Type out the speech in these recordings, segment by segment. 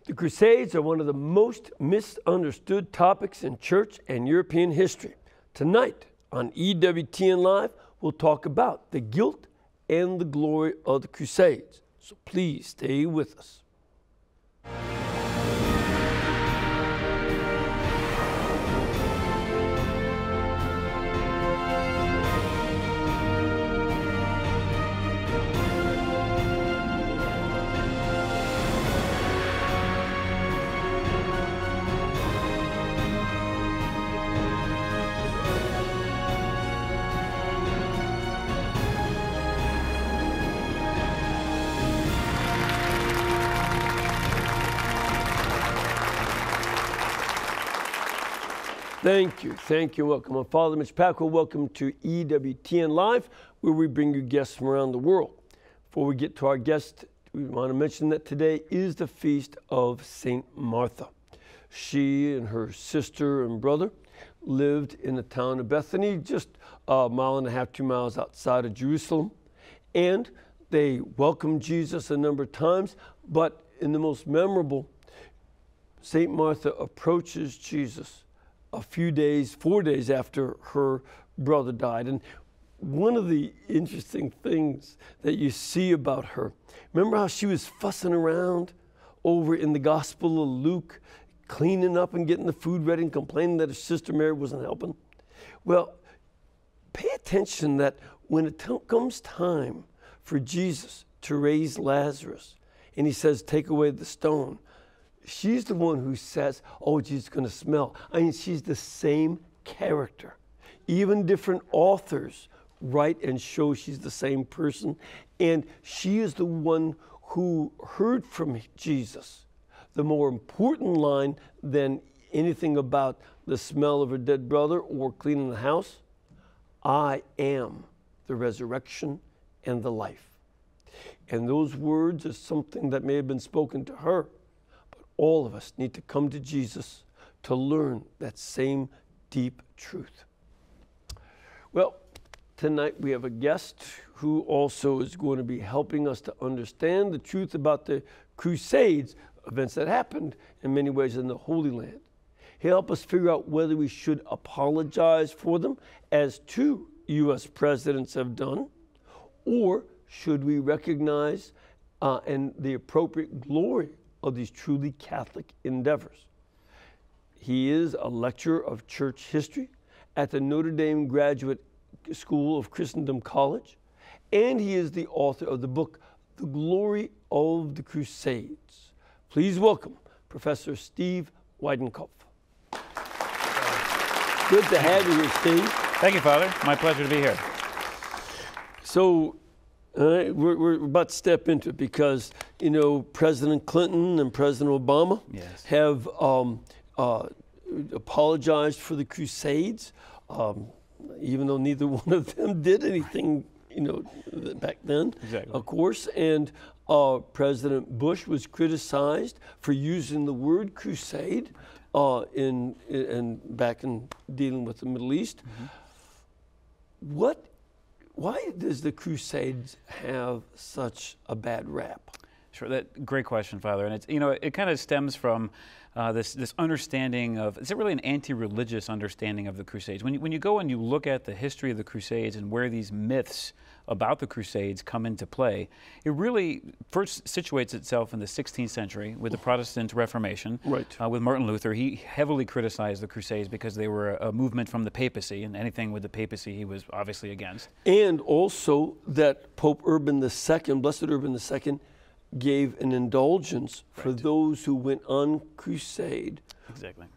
The Crusades are one of the most misunderstood topics in church and European history. Tonight on EWTN Live, we'll talk about the guilt and the glory of the Crusades. So please stay with us. Thank you, welcome. I'm Father Mitch Pacwa. Welcome to EWTN Live, where we bring you guests from around the world. Before we get to our guest, we want to mention that today is the feast of St. Martha. She and her sister and brother lived in the town of Bethany, just a mile and a half, 2 miles outside of Jerusalem. And they welcomed Jesus a number of times, but in the most memorable, St. Martha approaches Jesus a few days, 4 days after her brother died. And one of the interesting things that you see about her, remember how she was fussing around over in the Gospel of Luke, cleaning up and getting the food ready and complaining that her sister Mary wasn't helping? Well, pay attention that when it comes time for Jesus to raise Lazarus, and he says, take away the stone, she's the one who says, oh, Jesus is going to smell. I mean, she's the same character. Even different authors write and show she's the same person. And she is the one who heard from Jesus the more important line than anything about the smell of her dead brother or cleaning the house. I am the resurrection and the life. And those words are something that may have been spoken to her. All of us need to come to Jesus to learn that same deep truth. Well, tonight we have a guest who also is going to be helping us to understand the truth about the Crusades, events that happened in many ways in the Holy Land. He'll help us figure out whether we should apologize for them, as 2 U.S. presidents have done, or should we recognize and the appropriate glory of these truly Catholic endeavors. He is a lecturer of church history at the Notre Dame Graduate School of Christendom College, and he is the author of the book, The Glory of the Crusades. Please welcome Professor Steve Weidenkopf. Good to have you here, Steve. Thank you, Father. My pleasure to be here. So, we're about to step into it because, you know, President Clinton and President Obama have apologized for the Crusades, even though neither one of them did anything, you know, back then, of course. And President Bush was criticized for using the word crusade back in dealing with the Middle East. Why does the Crusades have such a bad rap? Sure, great question, Father. And it's, you know, it kind of stems from this understanding of, it's really an anti-religious understanding of the Crusades. When you go and you look at the history of the Crusades and where these myths about the Crusades come into play, it really first situates itself in the 16th century with the Protestant Reformation. With Martin Luther. He heavily criticized the Crusades because they were a movement from the papacy, and anything with the papacy he was obviously against. And also that Pope Urban II, Blessed Urban II, gave an indulgence for those who went on crusade,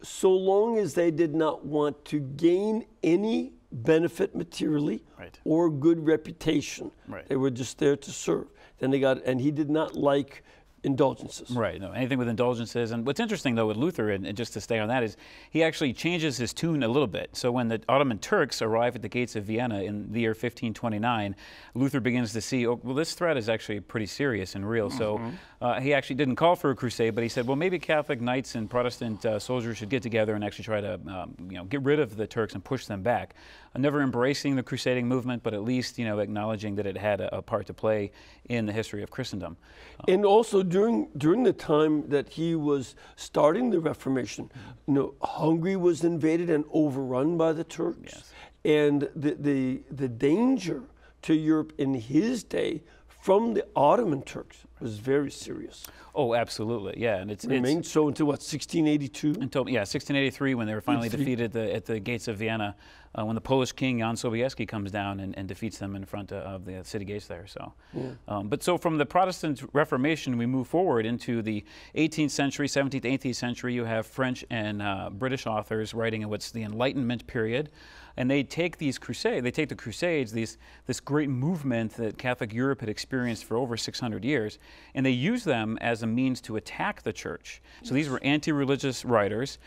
so long as they did not want to gain any benefit materially or good reputation. They were just there to serve. Then they got, and he did not like indulgences. No, anything with indulgences. And what's interesting, though, with Luther, and just to stay on that, is he actually changes his tune a little bit. So when the Ottoman Turks arrive at the gates of Vienna in the year 1529, Luther begins to see, oh, well, this threat is actually pretty serious and real. So he actually didn't call for a crusade, but he said, well, maybe Catholic knights and Protestant soldiers should get together and actually try to get rid of the Turks and push them back. Never embracing the crusading movement, but at least acknowledging that it had a part to play in the history of Christendom. And also during the time that he was starting the Reformation, Hungary was invaded and overrun by the Turks. Yes. And the danger to Europe in his day from the Ottoman Turks was very serious. Oh, absolutely, yeah, and it remained so until what, 1682? Until 1683, when they were finally defeated at the gates of Vienna, when the Polish king Jan Sobieski comes down and defeats them in front of the city gates there. So, but so from the Protestant Reformation, we move forward into the 18th century, 17th, 18th century. You have French and British authors writing in what's the Enlightenment period. And they take the Crusades, this great movement that Catholic Europe had experienced for over 600 years, and they use them as a means to attack the church. So these were anti-religious writers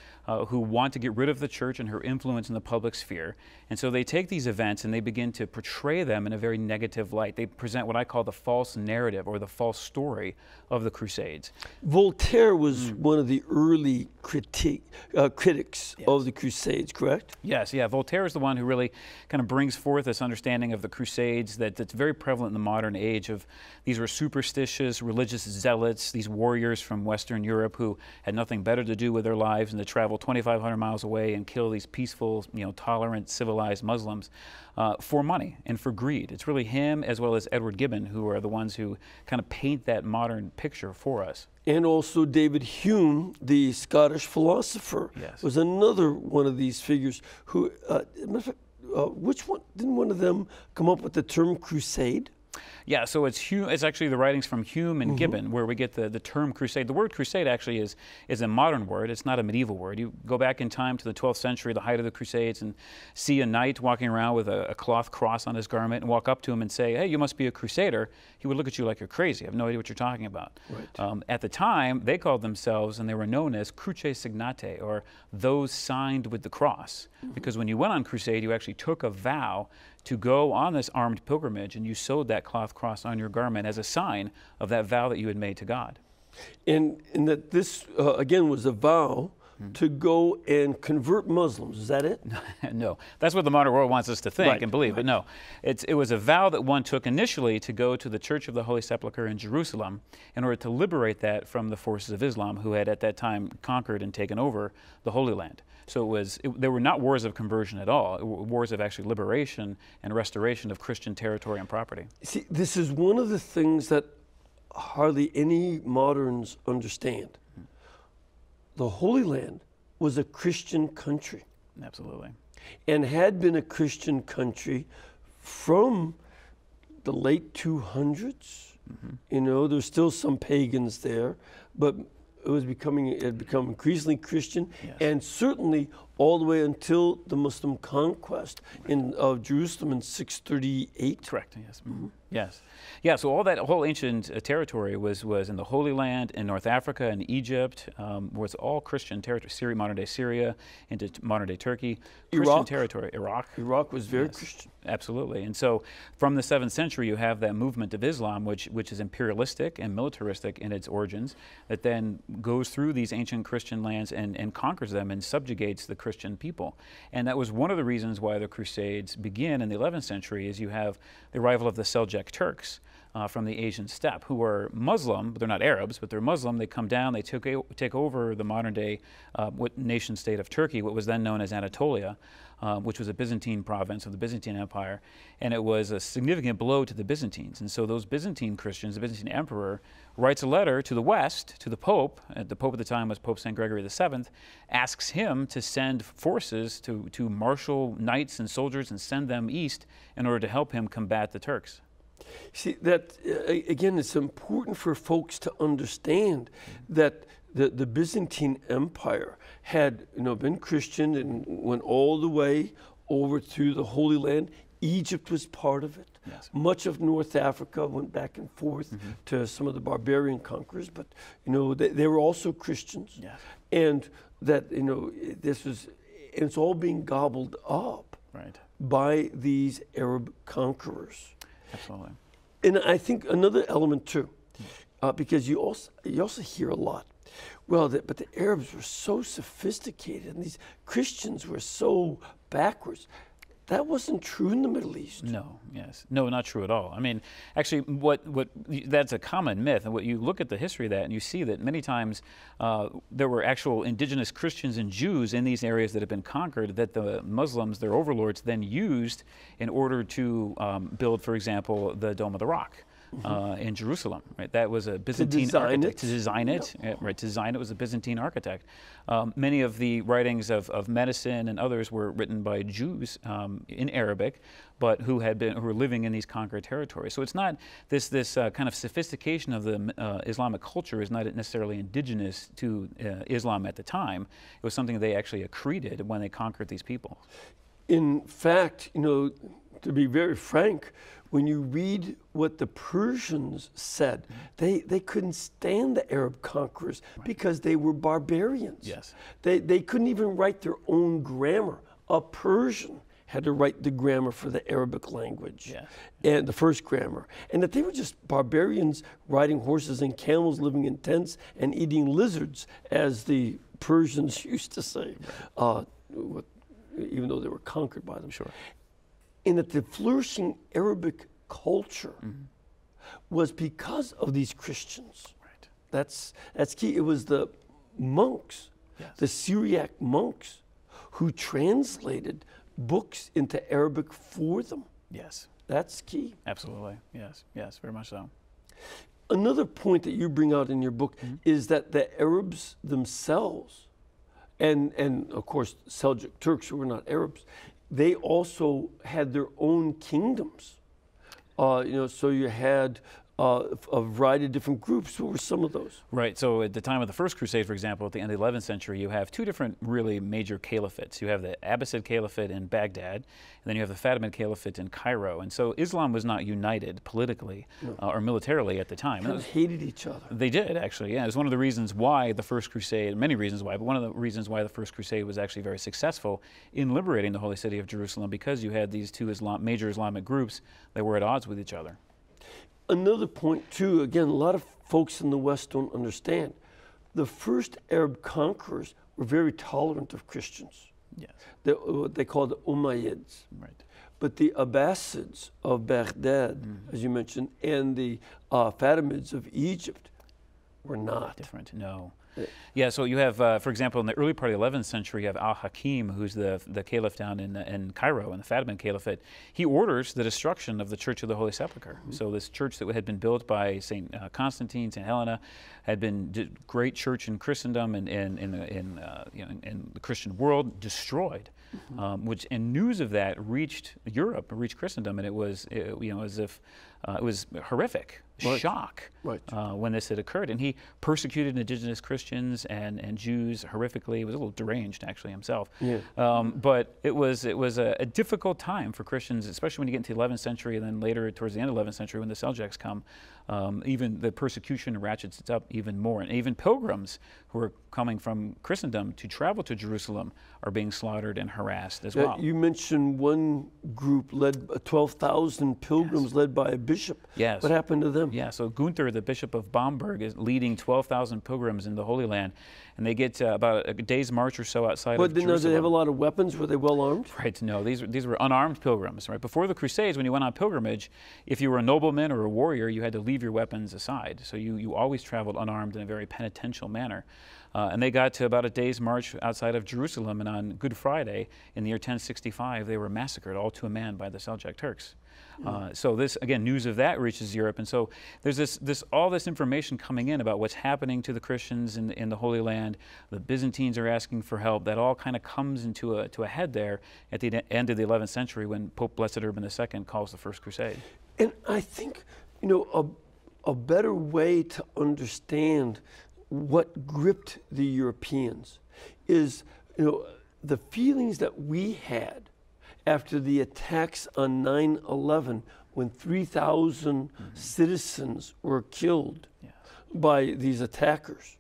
who want to get rid of the church and her influence in the public sphere. And so they take these events and they begin to portray them in a very negative light. They present what I call the false narrative or the false story of the Crusades. Voltaire was one of the early critics of the Crusades, correct? Yes, yeah. Voltaire is the one who really kind of brings forth this understanding of the Crusades that's very prevalent in the modern age. Of these were superstitious religious zealots, these warriors from Western Europe who had nothing better to do with their lives than to travel 2,500 miles away and kill these peaceful, tolerant, civilized Muslims for money and for greed. It's really him as well as Edward Gibbon who are the ones who kind of paint that modern picture for us. And also David Hume, the Scottish philosopher, was another one of these figures who, which one, didn't one of them come up with the term crusade? Yeah, so it's actually the writings from Hume and Gibbon where we get the term crusade. The word crusade actually is a modern word. It's not a medieval word. You go back in time to the 12th century, the height of the Crusades, and see a knight walking around with a cloth cross on his garment and walk up to him and say, hey, you must be a crusader. He would look at you like you're crazy. I have no idea what you're talking about. Right. At the time, they called themselves, and they were known as cruce signate, or those signed with the cross. Because when you went on crusade, you actually took a vow to go on this armed pilgrimage, and you sewed that cloth cross on your garment as a sign of that vow that you had made to God. And that this, again, was a vow to go and convert Muslims. Is that it? No. That's what the modern world wants us to think and believe, but no. It was a vow that one took initially to go to the Church of the Holy Sepulchre in Jerusalem in order to liberate that from the forces of Islam who had at that time conquered and taken over the Holy Land. So they were not wars of conversion at all. It were wars of actually liberation and restoration of Christian territory and property. See, this is one of the things that hardly any moderns understand. The Holy Land was a Christian country. Absolutely. And had been a Christian country from the late 200s. There's still some pagans there, but it had become increasingly Christian, and certainly all the way until the Muslim conquest of Jerusalem in 638. Correct. Yes. Yes. Yeah. So all that whole ancient territory was in the Holy Land, in North Africa, and Egypt, was all Christian territory. Syria, modern day Syria, into modern day Turkey. Christian territory. Iraq was very Christian. Absolutely. And so from the 7th century, you have that movement of Islam, which is imperialistic and militaristic in its origins, that then goes through these ancient Christian lands and conquers them and subjugates the Christian people. And that was one of the reasons why the Crusades begin in the 11th century, is you have the arrival of the Seljuk Turks from the Asian steppe, who are Muslim, but they're not Arabs, but they're Muslim. They come down, they take over the modern day nation state of Turkey, what was then known as Anatolia, which was a Byzantine province of the Byzantine Empire, and it was a significant blow to the Byzantines. And so those Byzantine Christians, the Byzantine emperor, writes a letter to the West, to the Pope. The Pope at the time was Pope St. Gregory VII, asks him to send forces to marshal knights and soldiers and send them east in order to help him combat the Turks. See, that, again, it's important for folks to understand that the Byzantine Empire had been Christian and went all the way over to the Holy Land. Egypt was part of it. Yes. Much of North Africa went back and forth to some of the barbarian conquerors, but they were also Christians. Yes. And that it's all being gobbled up by these Arab conquerors. Absolutely. And I think another element too, because you also hear a lot, but the Arabs were so sophisticated and these Christians were so backwards. That wasn't true in the Middle East. No, yes. No, not true at all. I mean, actually, that's a common myth. And what you look at the history of that, and you see that many times there were actual indigenous Christians and Jews in these areas that have been conquered that the Muslims, their overlords, then used in order to build, for example, the Dome of the Rock. In Jerusalem, right? That was a Byzantine architect to design it, right? To design it was a Byzantine architect. Many of the writings of medicine and others were written by Jews in Arabic, but who were living in these conquered territories. So it's not this kind of sophistication of the Islamic culture is not necessarily indigenous to Islam at the time. It was something they actually accreted when they conquered these people. In fact, you know, to be very frank, when you read what the Persians said, they couldn't stand the Arab conquerors because they were barbarians. Yes. They couldn't even write their own grammar. A Persian had to write the grammar for the Arabic language, and the first grammar. And that they were just barbarians riding horses and camels, living in tents, and eating lizards, as the Persians used to say, even though they were conquered by them. Sure. And that the flourishing Arabic culture was because of these Christians. Right. That's key. It was the monks, the Syriac monks, who translated books into Arabic for them. Yes. That's key. Absolutely. Yes. Yes. Very much so. Another point that you bring out in your book is that the Arabs themselves, and of course Seljuk Turks, who were not Arabs, they also had their own kingdoms. You know, so you had a variety of different groups. What were some of those? Right. So at the time of the First Crusade, for example, at the end of the 11th century, you have two different really major caliphates. You have the Abbasid Caliphate in Baghdad, and then you have the Fatimid Caliphate in Cairo. And so Islam was not united politically or militarily at the time. They hated each other. They did, actually. Yeah, it was one of the reasons why the First Crusade, many reasons why, but one of the reasons why the First Crusade was actually very successful in liberating the holy city of Jerusalem, because you had these two major Islamic groups that were at odds with each other. Another point, too, again, a lot of folks in the West don't understand. The first Arab conquerors were very tolerant of Christians. Yes. They called the Umayyads. Right. But the Abbasids of Baghdad, as you mentioned, and the Fatimids of Egypt were not. Different, no. Yeah, so you have, for example, in the early part of the 11th century, you have Al-Hakim, who's the caliph down in Cairo, in the Fatimid Caliphate. He orders the destruction of the Church of the Holy Sepulchre. So this church that had been built by St. Constantine, St. Helena, had been a great church in Christendom and in the Christian world, destroyed. And news of that reached Europe, reached Christendom, and it was, as if it was horrific. Shock when this had occurred. And he persecuted indigenous Christians and Jews horrifically. He was a little deranged, actually, himself. But it was a difficult time for Christians, especially when you get into the 11th century and then later towards the end of the 11th century when the Seljuks come. Even the persecution ratchets it up even more. And even pilgrims who are coming from Christendom to travel to Jerusalem are being slaughtered and harassed as well. You mentioned one group led 12,000 pilgrims led by a bishop. Yes. What happened to them? Yeah, so Gunther, the Bishop of Bamberg, is leading 12,000 pilgrims in the Holy Land, and they get about a day's march or so outside of Jerusalem. Did they have a lot of weapons? Were they well armed? Right, no, these were unarmed pilgrims. Right, before the Crusades, when you went on pilgrimage, if you were a nobleman or a warrior, you had to leave your weapons aside. So you always traveled unarmed in a very penitential manner. And they got to about a day's march outside of Jerusalem, and on Good Friday in the year 1065, they were massacred, all to a man, by the Seljuk Turks. So this, again, news of that reaches Europe, and so there's all this information coming in about what's happening to the Christians in the Holy Land. The Byzantines are asking for help. That all kind of comes into a head there at the end of the 11th century when Pope Blessed Urban II calls the First Crusade. And I think, a better way to understand what gripped the Europeans is, the feelings that we had after the attacks on 9/11, when 3,000 citizens were killed by these attackers.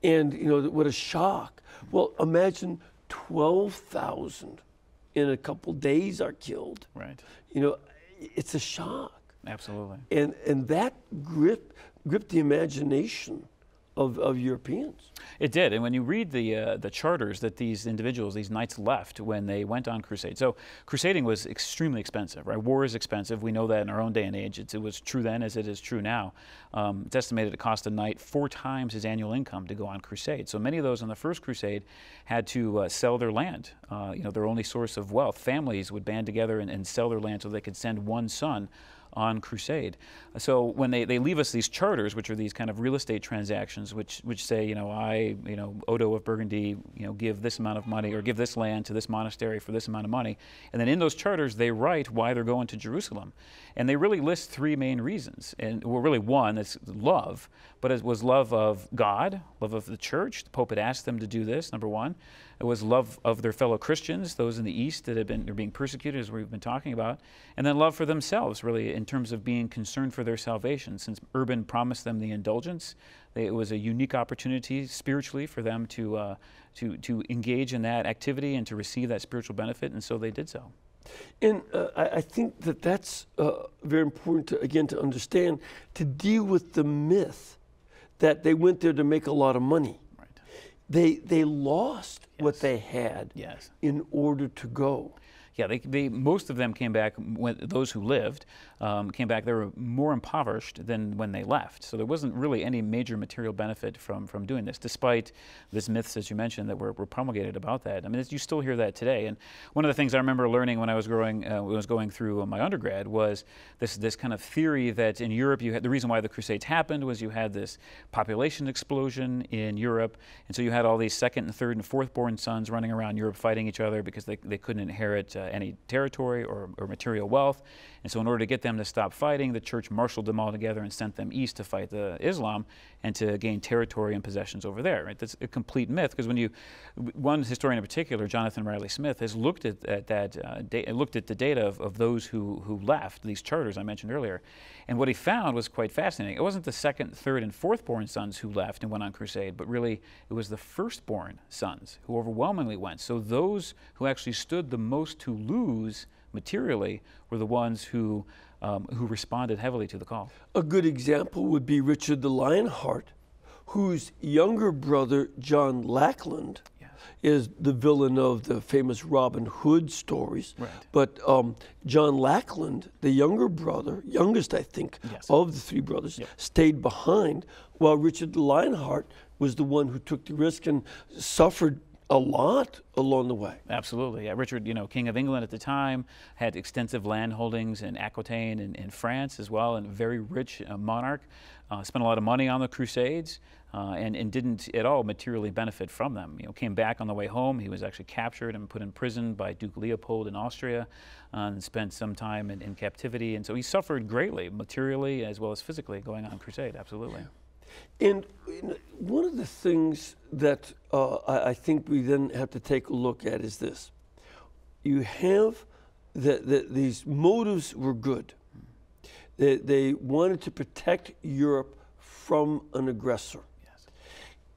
And, what a shock. Well, imagine 12,000 in a couple days are killed. Right. It's a shock. Absolutely. And that gripped the imagination of Europeans. It did, and when you read the charters that these individuals, these knights left when they went on crusade. So crusading was extremely expensive, right? War is expensive. We know that in our own day and age. It was true then as it is true now. It's estimated it cost a knight 4 times his annual income to go on crusade. So many of those on the first crusade had to sell their land, their only source of wealth. Families would band together and sell their land so they could send one son on crusade. So when they leave us these charters, which are these kind of real estate transactions, which say, I, Odo of Burgundy, give this amount of money or give this land to this monastery for this amount of money. And then in those charters, they write why they're going to Jerusalem. And they really list 3 main reasons. And well, really one, that's love, but it was love of God, love of the church. The Pope had asked them to do this, number 1. It was love of their fellow Christians, those in the East that are being persecuted, as we've been talking about, and then love for themselves, really, in terms of being concerned for their salvation. Since Urban promised them the indulgence, it was a unique opportunity spiritually for them to engage in that activity and to receive that spiritual benefit, and so they did so. And I think that's very important, to understand, to deal with the myth that they went there to make a lot of money. They lost what they had in order to go. Yeah, most of them came back, those who lived, came back, they were more impoverished than when they left. So there wasn't really any major material benefit from doing this, despite these myths, as you mentioned, that were promulgated about that. I mean, you still hear that today. And one of the things I remember learning when I was going through my undergrad was this kind of theory that in Europe, the reason why the Crusades happened was you had this population explosion in Europe, and so you had all these 2nd and 3rd and 4th born sons running around Europe fighting each other because they couldn't inherit any territory or material wealth. And so in order to get them to stop fighting, the church marshaled them all together and sent them east to fight the Islam and to gain territory and possessions over there. Right? That's a complete myth, because one historian in particular, Jonathan Riley Smith, has looked at the data of those who left, these charters I mentioned earlier. And what he found was quite fascinating. It wasn't the 2nd, 3rd, and 4th born sons who left and went on crusade, but really it was the firstborn sons who overwhelmingly went. So those who actually stood the most to lose materially were the ones who responded heavily to the call. A good example would be Richard the Lionheart, whose younger brother, John Lackland, is the villain of the famous Robin Hood stories. Right. But John Lackland, the younger brother, youngest I think, of the 3 brothers, stayed behind, while Richard the Lionheart was the one who took the risk and suffered a lot along the way. Absolutely. Yeah, Richard, King of England at the time, had extensive land holdings in Aquitaine and in France as well, and a very rich monarch. Spent a lot of money on the Crusades and didn't at all materially benefit from them. Came back on the way home. He was actually captured and put in prison by Duke Leopold in Austria and spent some time in captivity. And so he suffered greatly, materially as well as physically, going on crusade. Absolutely. Yeah. And one of the things that I think we then have to take a look at is this. You have these motives were good. They wanted to protect Europe from an aggressor. Yes.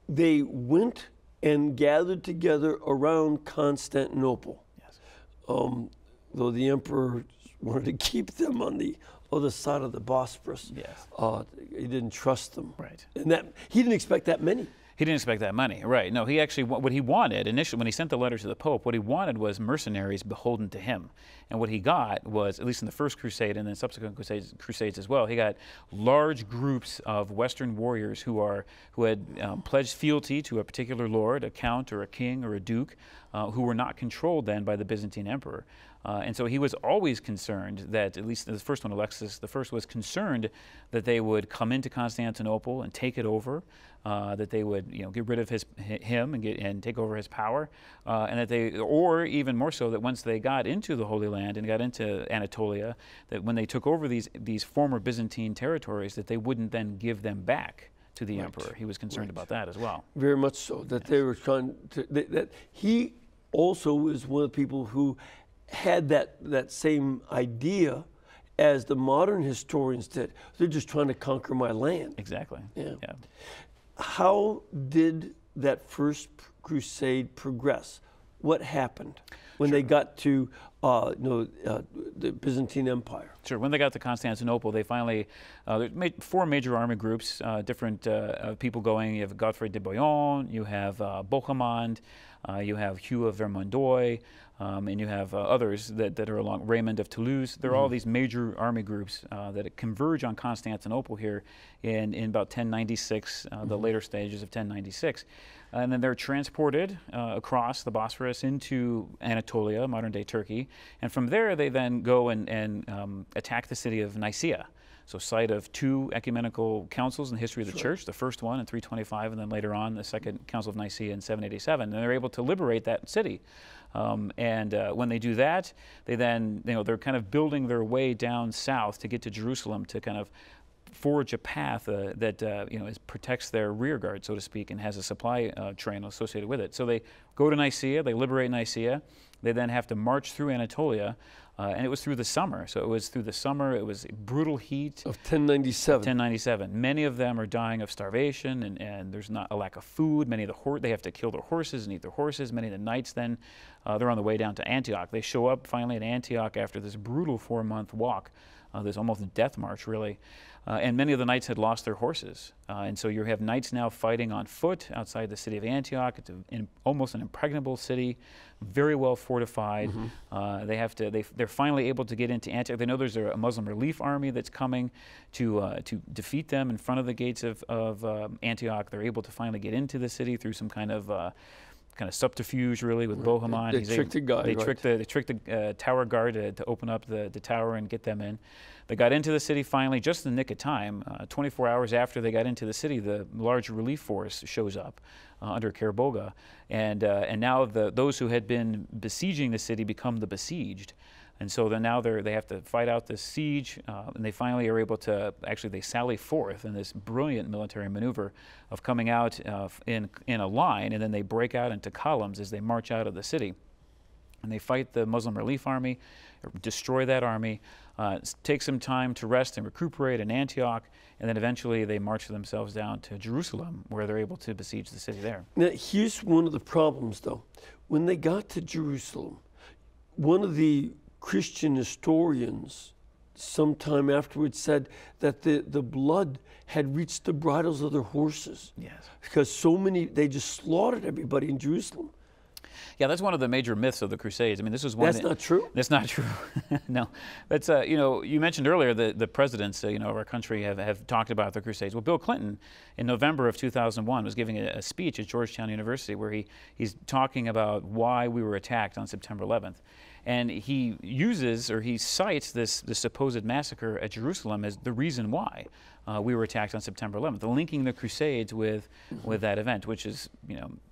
They went and gathered together around Constantinople. Yes. Though the emperor wanted to keep them on the other side of the Bosphorus. Yes. He didn't trust them. Right. And he didn't expect that many. He didn't expect that money, right? No, he actually, what he wanted initially, when he sent the letter to the Pope, what he wanted was mercenaries beholden to him. And what he got was, at least in the first crusade and then subsequent crusades as well, he got large groups of Western warriors who had pledged fealty to a particular lord, a count or a king or a duke, who were not controlled then by the Byzantine emperor. And so he was always concerned that, at least the first one, Alexis I, was concerned that they would come into Constantinople and take it over, that they would get rid of him and take over his power, and that they, or even more so, that once they got into the Holy Land and got into Anatolia, that when they took over these former Byzantine territories, that they wouldn't then give them back to the emperor. He was concerned about that as well. Very much so, that they were trying to, that he also was one of the people who had that same idea as the modern historians did. They're just trying to conquer my land. Exactly. Yeah. How did that first crusade progress? What happened when they got to the Byzantine Empire. Sure. When they got to Constantinople, they finally there's four major army groups, different people going. You have Godfrey de Bouillon, you have Bohemond, you have Hugh of Vermandois, and you have others that are along Raymond of Toulouse. There are all these major army groups that converge on Constantinople here in about 1096, the later stages of 1096. And then they're transported across the Bosphorus into Anatolia, modern-day Turkey. And from there, they then go and attack the city of Nicaea. So site of two ecumenical councils in the history of the church, the first one in 325, and then later on, the second Council of Nicaea in 787. And they're able to liberate that city. When they do that, they then, they're kind of building their way down south to get to Jerusalem to kind of forge a path that protects their rear guard, so to speak, and has a supply train associated with it. So they go to Nicaea, they liberate Nicaea, they then have to march through Anatolia, and it was through the summer. So it was through the summer, it was brutal heat. Of 1097. 1097. Many of them are dying of starvation, and there's not a lack of food. Many of they have to kill their horses and eat their horses. Many of the knights then, they're on the way down to Antioch. They show up finally at Antioch after this brutal 4-month walk, this almost death march, really. And many of the knights had lost their horses. And so you have knights now fighting on foot outside the city of Antioch. It's almost an impregnable city, very well fortified. They're finally able to get into Antioch. They know there's a Muslim relief army that's coming to defeat them in front of the gates of Antioch. They're able to finally get into the city through some kind of subterfuge, really, with Bohemond. They tricked the guy. They tricked the tower guard to open up the tower and get them in. They got into the city finally, just in the nick of time. 24 hours after they got into the city, the large relief force shows up under Karaboga, and now those who had been besieging the city become the besieged. And so then now they have to fight out this siege, and they finally are able to, actually they sally forth in this brilliant military maneuver of coming out in a line, and then they break out into columns as they march out of the city. And they fight the Muslim relief army, destroy that army, take some time to rest and recuperate in Antioch, and then eventually they march themselves down to Jerusalem, where they're able to besiege the city there. Now, here's one of the problems, though. When they got to Jerusalem, one of the Christian historians sometime afterwards said that the blood had reached the bridles of their horses. Yes. Because they just slaughtered everybody in Jerusalem. Yeah, that's one of the major myths of the Crusades. I mean, this is one. That's not true? That's not true. No. That's, you mentioned earlier the presidents, of our country have talked about the Crusades. Well, Bill Clinton, in November of 2001, was giving a speech at Georgetown University where he's talking about why we were attacked on September 11th. And he cites this supposed massacre at Jerusalem as the reason why we were attacked on September 11th, linking the Crusades with that event, which is,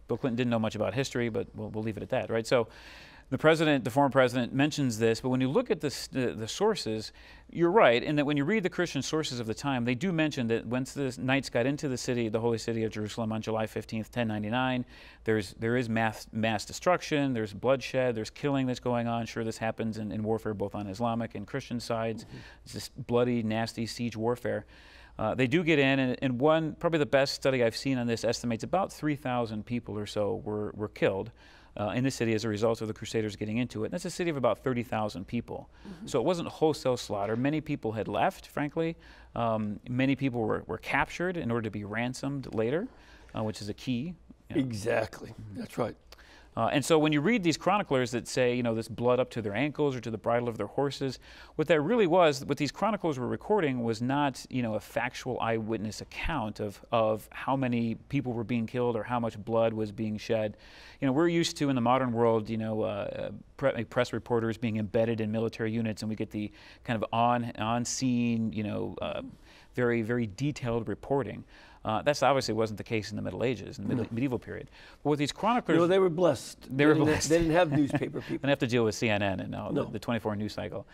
Bill Clinton didn't know much about history, but we'll leave it at that, right? So the former president mentions this, but when you look at the sources, you're right in that when you read the Christian sources of the time, they do mention that once the knights got into the city, the holy city of Jerusalem on July 15th, 1099, there is mass destruction, there's bloodshed, there's killing that's going on. Sure, this happens in warfare both on Islamic and Christian sides. It's this bloody, nasty siege warfare. They do get in, and probably the best study I've seen on this estimates about 3,000 people or so were killed in the city as a result of the Crusaders getting into it. And that's a city of about 30,000 people. So it wasn't wholesale slaughter. Many people had left, frankly. Many people were captured in order to be ransomed later, which is a key. Exactly. That's right. And so when you read these chroniclers that say, this blood up to their ankles or to the bridle of their horses, what that really was, what these chroniclers were recording was not, a factual eyewitness account of how many people were being killed or how much blood was being shed. We're used to in the modern world, press reporters being embedded in military units, and we get the kind of on-scene, very, very detailed reporting. That obviously wasn't the case in the Middle Ages, in the medieval period. But with these chroniclers... they were blessed. They were blessed. They didn't have newspaper people. Didn't have to deal with CNN and the 24 news cycle.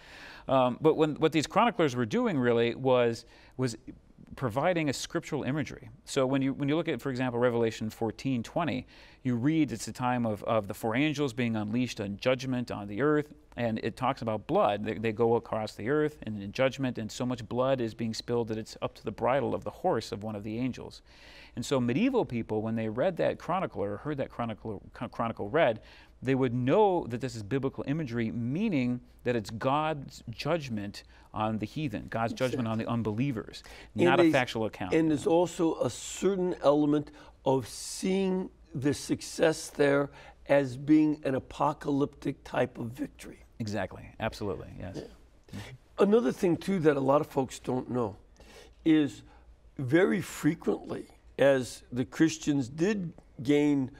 But what these chroniclers were doing really was providing a scriptural imagery. So when you look at, for example, Revelation 14:20, you read it's the time of the four angels being unleashed on judgment on the earth, and it talks about blood. They go across the earth and in judgment, and so much blood is being spilled that it's up to the bridle of the horse of one of the angels. And so medieval people, when they read that chronicler, or heard that chronicle read, they would know that this is biblical imagery, meaning that it's God's judgment on the heathen, God's judgment on the unbelievers, not a factual account. And there's also a certain element of seeing the success there as being an apocalyptic type of victory. Exactly, absolutely, yes. Yeah. Another thing too that a lot of folks don't know is very frequently, as the Christians did gain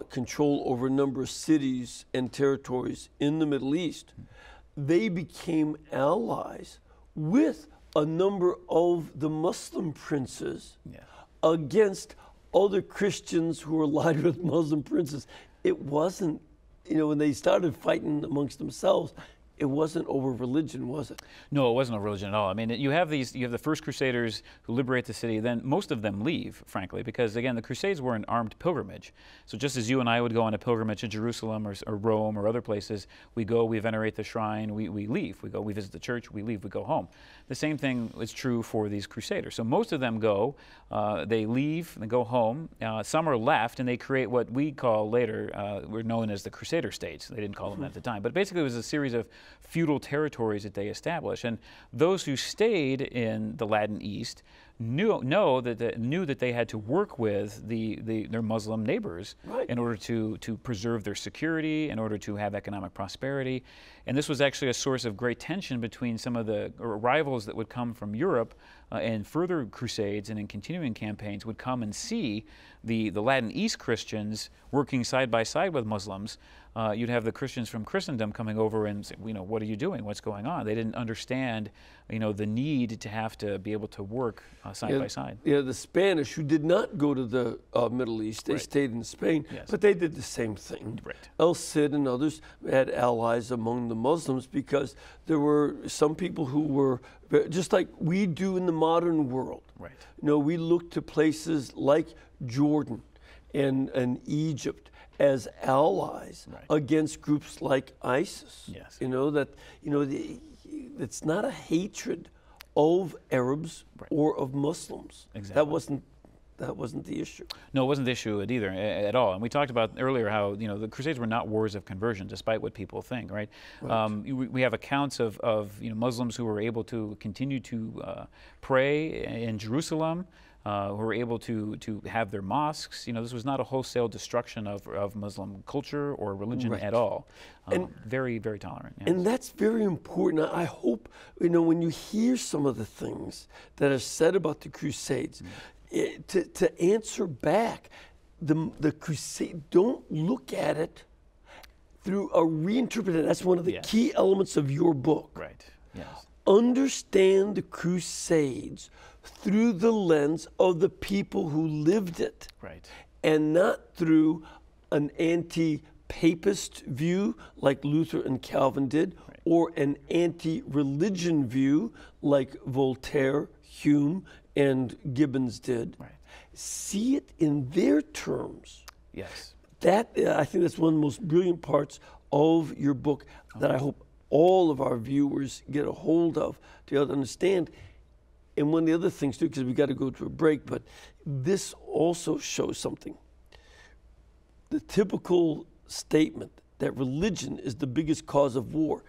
control over a number of cities and territories in the Middle East, they became allies with a number of the Muslim princes against other Christians who were allied with Muslim princes. It wasn't, when they started fighting amongst themselves, it wasn't over religion, was it? No, it wasn't over religion at all. I mean, you have the first Crusaders who liberate the city, then most of them leave, frankly, because again, the Crusades were an armed pilgrimage. So just as you and I would go on a pilgrimage to Jerusalem or Rome or other places, we go, we venerate the shrine, we leave. We go, we visit the church, we leave, we go home. The same thing is true for these Crusaders. So most of them go, they leave, they go home. Some are left, and they create what we call later, were known as the Crusader states. They didn't call them that at the time. But basically it was a series of feudal territories that they established. And those who stayed in the Latin East knew that they had to work with their Muslim neighbors in order to preserve their security, in order to have economic prosperity. And this was actually a source of great tension between some of the rivals that would come from Europe and further crusades and in continuing campaigns would come and see the Latin East Christians working side by side with Muslims. You'd have the Christians from Christendom coming over and say, what are you doing? What's going on? They didn't understand, the need to have to be able to work side by side. Yeah, the Spanish, who did not go to the Middle East, they stayed in Spain, but they did the same thing. El Cid and others had allies among the Muslims because there were some people who were, just like we do in the modern world. We look to places like Jordan and Egypt as allies against groups like ISIS. It's not a hatred of Arabs or of Muslims. That wasn't the issue. No, it wasn't the issue either at all. And we talked about earlier how the Crusades were not wars of conversion, despite what people think. We have accounts of Muslims who were able to continue to pray in Jerusalem. Who were able to have their mosques. This was not a wholesale destruction of Muslim culture or religion at all. And very, very tolerant. Yes. And that's very important. I hope, when you hear some of the things that are said about the Crusades, to answer back, the Crusade, don't look at it through a reinterpretation. That's one of the key elements of your book. Understand the Crusades through the lens of the people who lived it, and not through an anti-papist view like Luther and Calvin did, or an anti-religion view like Voltaire, Hume, and Gibbons did. See it in their terms. That, I think that's one of the most brilliant parts of your book that I hope all of our viewers get a hold of to understand. And one of the other things too, because we got to go to a break, but this also shows something. The typical statement that religion is the biggest cause of war,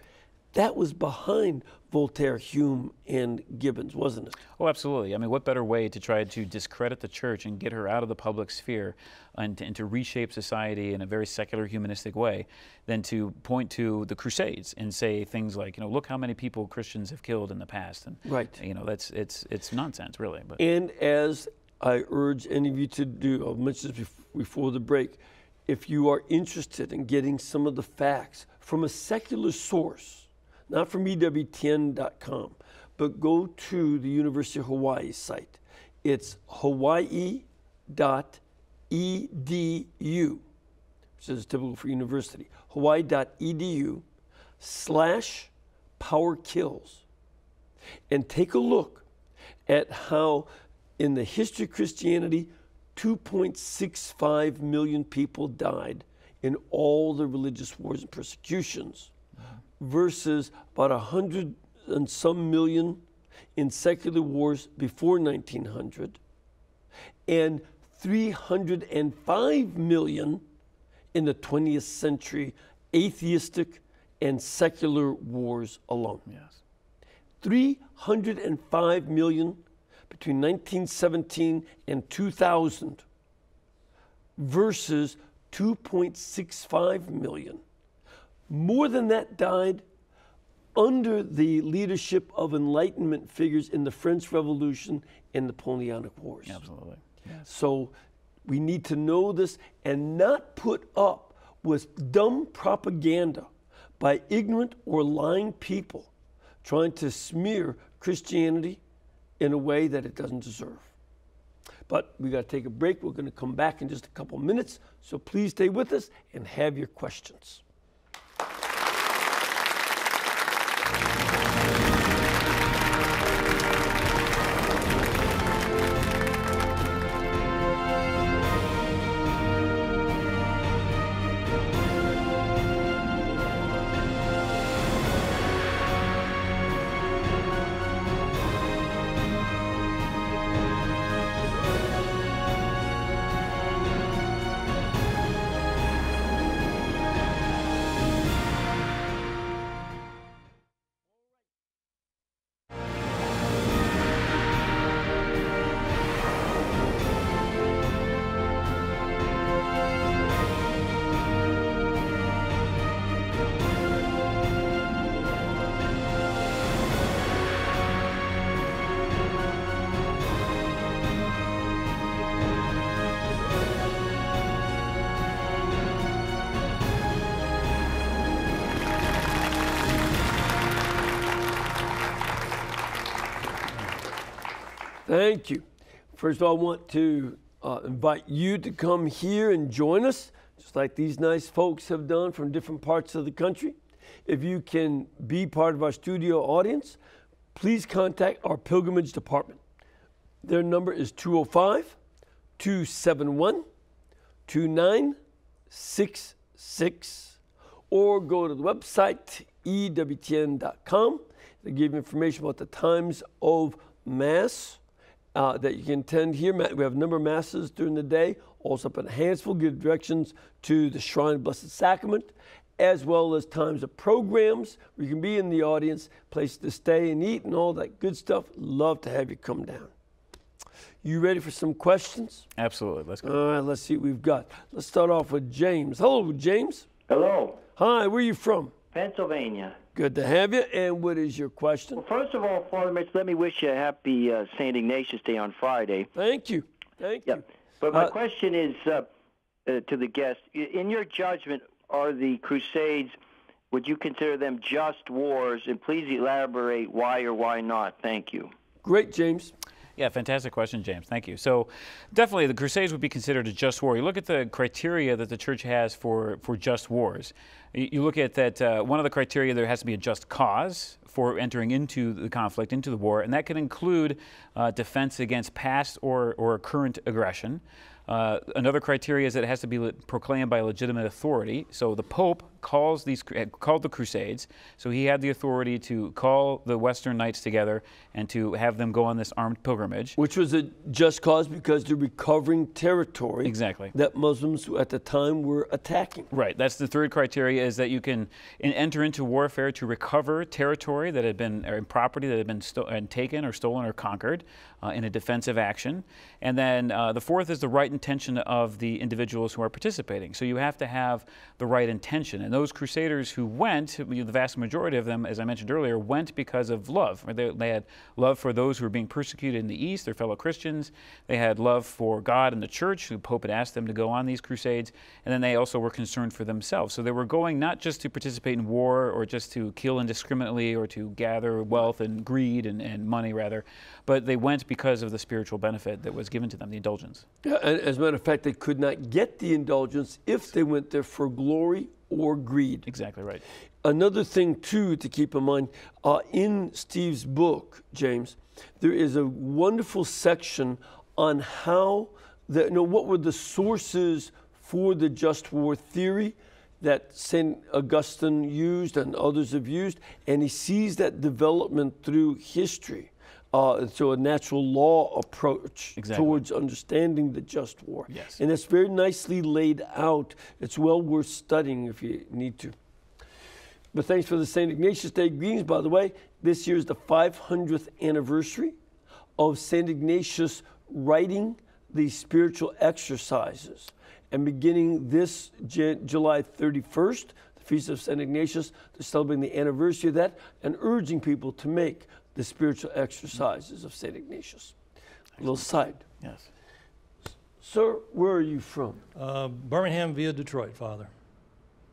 that was behind Voltaire, Hume, and Gibbons, wasn't it? Oh, absolutely. I mean, what better way to try to discredit the church and get her out of the public sphere and to reshape society in a very secular, humanistic way than to point to the Crusades and say things like, look how many people Christians have killed in the past. And, it's nonsense, really. But. And as I urge any of you to do, I'll mention this before the break, if you are interested in getting some of the facts from a secular source, not from EWTN.com, but go to the University of Hawaii site. It's hawaii.edu, which is typical for university, hawaii.edu/powerkills. And take a look at how in the history of Christianity, 2.65 million people died in all the religious wars and persecutions, versus about 100 and some million in secular wars before 1900, and 305 million in the 20th century atheistic and secular wars alone. Yes. 305 million between 1917 and 2000 versus 2.65 million. More than that died under the leadership of Enlightenment figures in the French Revolution and Napoleonic Wars. Absolutely. Yes. So we need to know this and not put up with dumb propaganda by ignorant or lying people trying to smear Christianity in a way that it doesn't deserve. But we got to take a break. We're going to come back in just a couple minutes. So please stay with us and have your questions. Thank you. First of all, I want to invite you to come here and join us, just like these nice folks have done from different parts of the country. If you can be part of our studio audience, please contact our pilgrimage department. Their number is 205-271-2966, or go to the website, EWTN.com. They give you information about the times of Mass that you can attend here. We have a number of masses during the day. Also up in Hansville, give directions to the Shrine of Blessed Sacrament, as well as times of programs where you can be in the audience, place to stay and eat and all that good stuff. Love to have you come down. You ready for some questions? Absolutely. Let's go. All right, let's see what we've got. Let's start off with James. Hello, James. Hello. Hi, where are you from? Pennsylvania. Good to have you. And what is your question? Well, first of all, Father Mitch, let me wish you a happy St. Ignatius Day on Friday. Thank you. Thank you. But my question is to the guest. In your judgment, are the Crusades, would you consider them just wars? And please elaborate why or why not. Thank you. Great, James. Yeah, fantastic question, James. Thank you. So definitely the Crusades would be considered a just war. You look at the criteria that the church has for just wars. You look at that one of the criteria, there has to be a just cause for entering into the conflict, into the war, and that can include defense against past or current aggression. Another criteria is that it has to be proclaimed by legitimate authority. So the Pope called the Crusades, so he had the authority to call the Western Knights together and to have them go on this armed pilgrimage. Which was a just cause because they're recovering territory exactly that Muslims at the time were attacking. Right. That's the third criteria, is that you can enter into warfare to recover territory that had been, or property that had been taken or stolen or conquered in a defensive action. And then the fourth is the right intention of the individuals who are participating. So you have to have the right intention. And those Crusaders who went, the vast majority of them, as I mentioned earlier, went because of love. They had love for those who were being persecuted in the East, their fellow Christians. They had love for God and the church. The Pope had asked them to go on these crusades. And then they also were concerned for themselves. So they were going not just to participate in war or just to kill indiscriminately or to gather wealth and greed and money, rather, but they went because of the spiritual benefit that was given to them, the indulgence. Yeah, and as a matter of fact, they could not get the indulgence if they went there for glory or greed. Exactly right. Another thing, too, to keep in mind, in Steve's book, James, there is a wonderful section on how, what were the sources for the just war theory that St. Augustine used and others have used, and he sees that development through history. So a natural law approach Exactly. towards understanding the just war. Yes. And it's very nicely laid out. It's well worth studying if you need to. But thanks for the St. Ignatius Day greetings, by the way. This year is the 500th anniversary of St. Ignatius writing the spiritual exercises. And beginning this July 31st, the Feast of St. Ignatius, they're celebrating the anniversary of that and urging people to make the spiritual exercises of St. Ignatius. A little side. Yes. Sir, where are you from? Birmingham via Detroit, Father.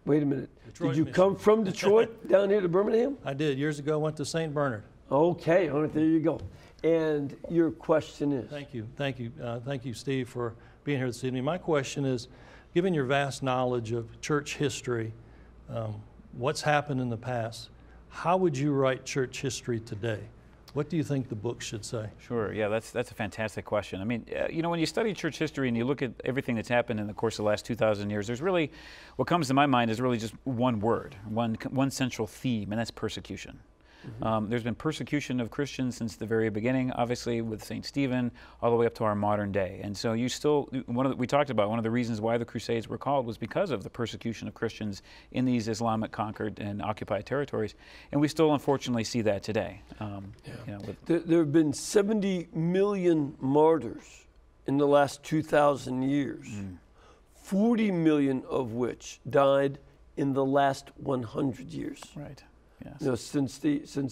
Wait a minute. Detroit, Did you Michigan. come from Detroit down here to Birmingham? I did. Years ago, I went to St. Bernard. Okay, all right, there you go. And your question is? Thank you. Thank you. Thank you, Steve, for being here this evening. My question is, given your vast knowledge of church history, what's happened in the past, how would you write church history today? What do you think the book should say? Sure, yeah, that's a fantastic question. I mean, you know, when you study church history and you look at everything that's happened in the course of the last 2,000 years, there's really, what comes to my mind is really just one word, one central theme, and that's persecution. There's been persecution of Christians since the very beginning, obviously with St. Stephen, all the way up to our modern day. And so you still, we talked about one of the reasons why the Crusades were called was because of the persecution of Christians in these Islamic conquered and occupied territories. And we still unfortunately see that today. You know, There have been 70 million martyrs in the last 2,000 years, 40 million of which died in the last 100 years. right. Yes. You know, since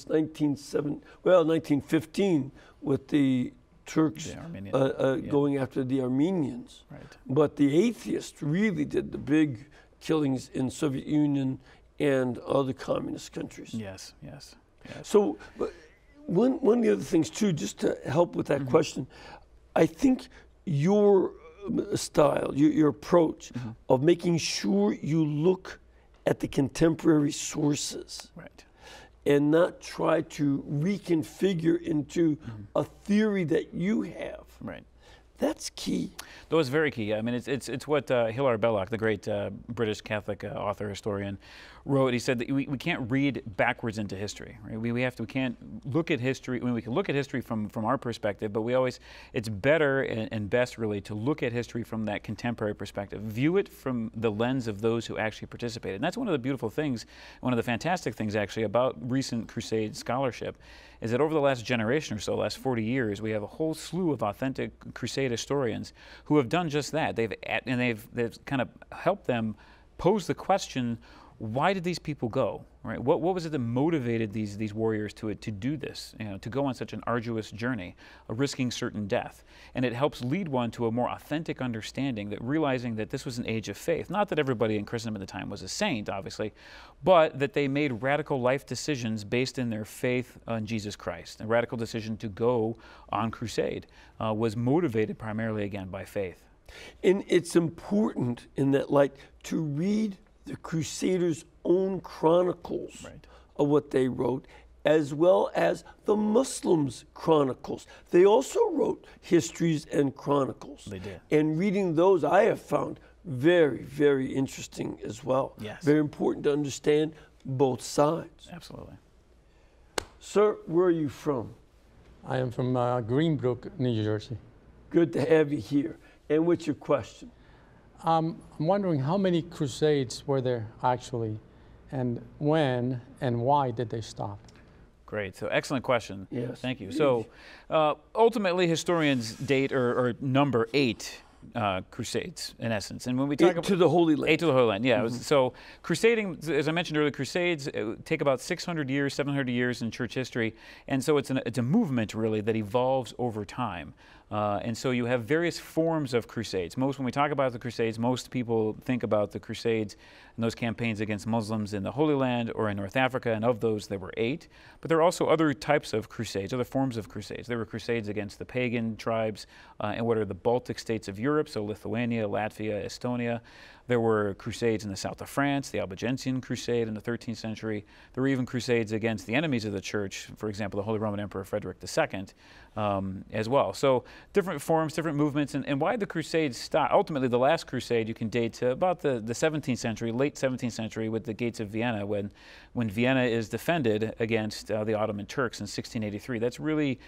1915 with the Turks The Armenian, going after the Armenians. Right. But the atheists really did the big killings in Soviet Union and other communist countries. Yes, yes. Yes. So but one of the other things too, just to help with that question, I think your style, your approach of making sure you look at the contemporary sources. Right. And not try to reconfigure into a theory that you have. Right. That's key. That was very key. I mean, it's what Hilaire Belloc, the great British Catholic author, historian, wrote. He said that we can't read backwards into history. Right? We can't look at history. I mean, we can look at history from our perspective, but it's better and best really to look at history from that contemporary perspective. View it from the lens of those who actually participated. And that's one of the beautiful things, one of the fantastic things actually about recent Crusade scholarship, is that over the last generation or so, last 40 years, we have a whole slew of authentic Crusade historians who have done just that. They've kind of helped them pose the question, why did these people go? Right? What was it that motivated these warriors to do this? You know, to go on such an arduous journey, risking certain death, and it helps lead one to a more authentic understanding, that realizing that this was an age of faith. Not that everybody in Christendom at the time was a saint, obviously, but that they made radical life decisions based in their faith in Jesus Christ. A radical decision to go on crusade was motivated primarily again by faith. And it's important in that light to read the Crusaders' own chronicles of what they wrote, as well as the Muslims' chronicles. They also wrote histories and chronicles. They did. And reading those, I have found very, very interesting as well. Yes. Very important to understand both sides. Absolutely. Sir, where are you from? I am from Greenbrook, New Jersey. Good to have you here. And what's your question? I'm wondering how many crusades were there actually, and when and why did they stop? Great. So excellent question. Yes. Thank you. So ultimately, historians date or number 8 crusades in essence. And when we talk about to the Holy Land. 8 to the Holy Land, yeah. So crusading, as I mentioned earlier, crusades take about 600 years, 700 years in church history. And so it's a movement really that evolves over time. And so you have various forms of crusades. When we talk about the Crusades, most people think about the Crusades and those campaigns against Muslims in the Holy Land or in North Africa, and of those there were 8. But there are also other types of crusades, other forms of crusades. There were crusades against the pagan tribes in what are the Baltic states of Europe, so Lithuania, Latvia, Estonia. There were crusades in the south of France, the Albigensian Crusade in the 13th century. There were even crusades against the enemies of the church, for example, the Holy Roman Emperor Frederick II, as well. So different forms, different movements, and why the Crusades stopped. Ultimately, the last crusade you can date to about the 17th century, late 17th century, with the gates of Vienna, when Vienna is defended against the Ottoman Turks in 1683. That's really